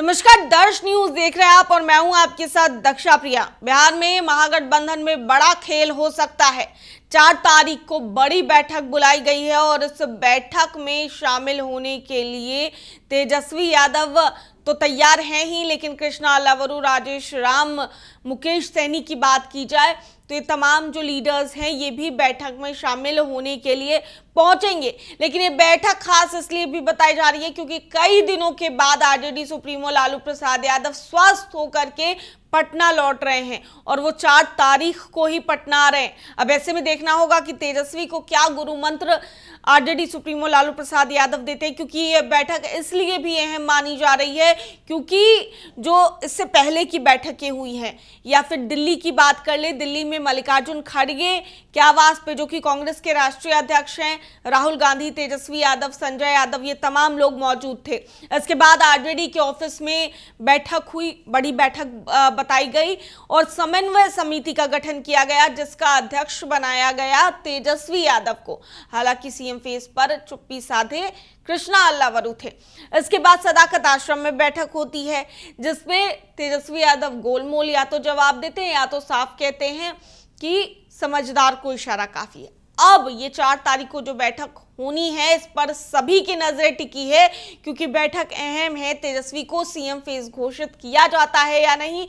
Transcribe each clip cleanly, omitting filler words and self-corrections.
नमस्कार, दर्श न्यूज देख रहे हैं आप और मैं हूं आपके साथ दक्षा प्रिया। बिहार में महागठबंधन में बड़ा खेल हो सकता है। 4 तारीख को बड़ी बैठक बुलाई गई है और इस बैठक में शामिल होने के लिए तेजस्वी यादव तो तैयार हैं ही, लेकिन कृष्णा अल्लावरू, राजेश राम, मुकेश सहनी की बात की जाए तो ये तमाम जो लीडर्स हैं ये भी बैठक में शामिल होने के लिए पहुंचेंगे। लेकिन ये बैठक खास इसलिए भी बताई जा रही है क्योंकि कई दिनों के बाद आरजेडी सुप्रीमो लालू प्रसाद यादव स्वस्थ होकर के पटना लौट रहे हैं और वो 4 तारीख को ही पटना आ रहे हैं। अब ऐसे में देखना होगा कि तेजस्वी को क्या गुरु मंत्र आरजेडी सुप्रीमो लालू प्रसाद यादव देते हैं, क्योंकि ये बैठक इसलिए भी अहम मानी जा रही है क्योंकि जो इससे पहले की बैठकें हुई हैं, या फिर दिल्ली की बात कर ले, दिल्ली में मल्लिकार्जुन खड़गे के आवास पे, जो कि कांग्रेस के राष्ट्रीय अध्यक्ष हैं, राहुल गांधी, तेजस्वी यादव, संजय यादव, ये तमाम लोग मौजूद थे। इसके बाद आरजेडी के ऑफिस में बैठक हुई, बड़ी बैठक बताई गई और समन्वय समिति का गठन किया गया जिसका अध्यक्ष बनाया गया तेजस्वी यादव को। हालांकि सीएम फेस पर चुप्पी साधे कृष्णा अल्लावरू थे। इसके बाद सदाकत आश्रम में बैठक होती है जिसमें तेजस्वी यादव गोलमोल या तो जवाब देते हैं या तो साफ कहते हैं कि समझदार को इशारा काफी है। अब ये 4 तारीख को जो बैठक होनी है इस पर सभी की नजरें टिकी है क्योंकि बैठक अहम है। तेजस्वी को सीएम फेस घोषित किया जाता है या नहीं,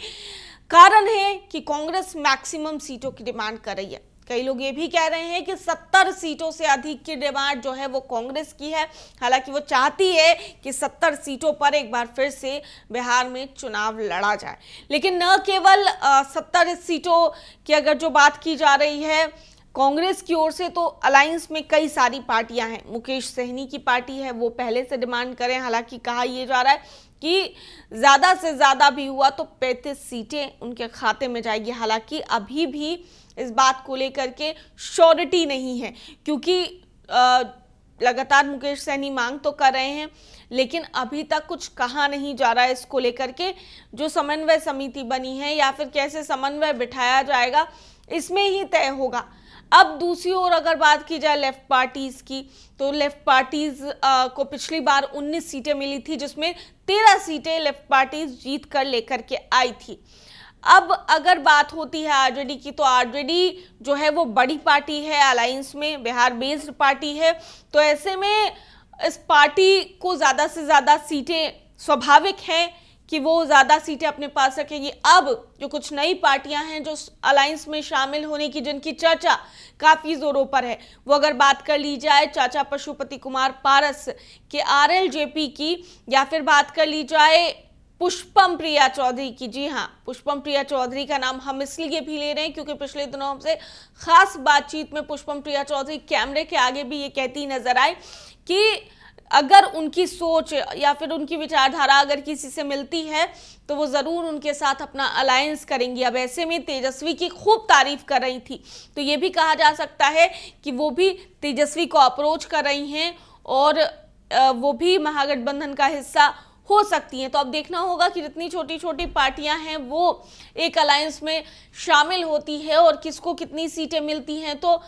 कारण है कि कांग्रेस मैक्सिमम सीटों की डिमांड कर रही है। कई लोग ये भी कह रहे हैं कि 70 सीटों से अधिक की डिमांड जो है वो कांग्रेस की है। हालांकि वो चाहती है कि 70 सीटों पर एक बार फिर से बिहार में चुनाव लड़ा जाए, लेकिन न केवल 70 सीटों की अगर जो बात की जा रही है कांग्रेस की ओर से, तो अलायंस में कई सारी पार्टियां हैं। मुकेश सहनी की पार्टी है, वो पहले से डिमांड करें। हालांकि कहा यह जा रहा है कि ज्यादा से ज्यादा भी हुआ तो 35 सीटें उनके खाते में जाएगी। हालांकि अभी भी इस बात को लेकर के श्योरिटी नहीं है क्योंकि लगातार मुकेश सहनी मांग तो कर रहे हैं, लेकिन अभी तक कुछ कहा नहीं जा रहा है इसको लेकर के। जो समन्वय समिति बनी है या फिर कैसे समन्वय बिठाया जाएगा इसमें ही तय होगा। अब दूसरी ओर अगर बात की जाए लेफ्ट पार्टीज की, तो लेफ्ट पार्टीज को पिछली बार 19 सीटें मिली थी जिसमें 13 सीटें लेफ्ट पार्टीज जीत कर लेकर के आई थी। अब अगर बात होती है आरजेडी की, तो आरजेडी जो है वो बड़ी पार्टी है, अलायंस में बिहार बेस्ड पार्टी है, तो ऐसे में इस पार्टी को ज्यादा से ज्यादा सीटें स्वाभाविक हैं कि वो ज्यादा सीटें अपने पास रखेगी। अब जो कुछ नई पार्टियां हैं जो अलायंस में शामिल होने की, जिनकी चर्चा काफी जोरों पर है, वो अगर बात कर ली जाए चाचा पशुपति कुमार पारस के आरएलजेपी की, या फिर बात कर ली जाए पुष्पम प्रिया चौधरी की। जी हाँ, पुष्पम प्रिया चौधरी का नाम हम इसलिए भी ले रहे हैं क्योंकि पिछले दिनों हमसे खास बातचीत में पुष्पम प्रिया चौधरी कैमरे के आगे भी ये कहती नजर आए कि अगर उनकी सोच या फिर उनकी विचारधारा अगर किसी से मिलती है तो वो जरूर उनके साथ अपना अलायंस करेंगी। अब ऐसे में तेजस्वी की खूब तारीफ कर रही थी, तो ये भी कहा जा सकता है कि वो भी तेजस्वी को अप्रोच कर रही हैं और वो भी महागठबंधन का हिस्सा हो सकती हैं। तो अब देखना होगा कि जितनी छोटी छोटी पार्टियां हैं वो एक अलायंस में शामिल होती है और किसको कितनी सीटें मिलती हैं, तो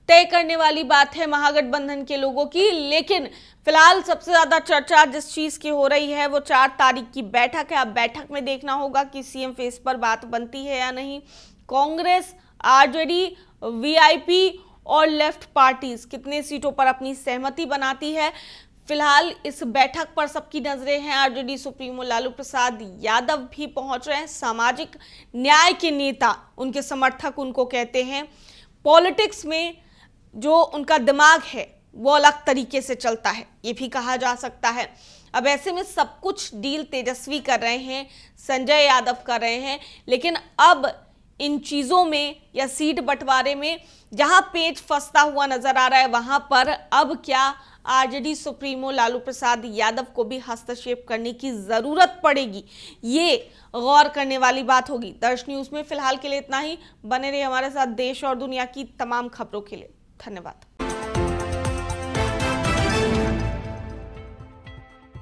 तय करने वाली बात है महागठबंधन के लोगों की। लेकिन फिलहाल सबसे ज्यादा चर्चा जिस चीज की हो रही है वो 4 तारीख की बैठक है। अब बैठक में देखना होगा कि सीएम फेस पर बात बनती है या नहीं। कांग्रेस, आरजेडी, वीआईपी और लेफ्ट पार्टीज कितने सीटों पर अपनी सहमति बनाती है। फिलहाल इस बैठक पर सबकी नजरें हैं। आरजेडी सुप्रीमो लालू प्रसाद यादव भी पहुंच रहे हैं। सामाजिक न्याय के नेता, उनके समर्थक उनको कहते हैं। पॉलिटिक्स में जो उनका दिमाग है वो अलग तरीके से चलता है, ये भी कहा जा सकता है। अब ऐसे में सब कुछ डील तेजस्वी कर रहे हैं, संजय यादव कर रहे हैं, लेकिन अब इन चीजों में या सीट बंटवारे में जहां पेच फंसता हुआ नजर आ रहा है वहां पर अब क्या आरजेडी सुप्रीमो लालू प्रसाद यादव को भी हस्तक्षेप करने की जरूरत पड़ेगी, ये गौर करने वाली बात होगी। दर्श न्यूज में फिलहाल के लिए इतना ही। बने रहिए हमारे साथ देश और दुनिया की तमाम खबरों के लिए। धन्यवाद।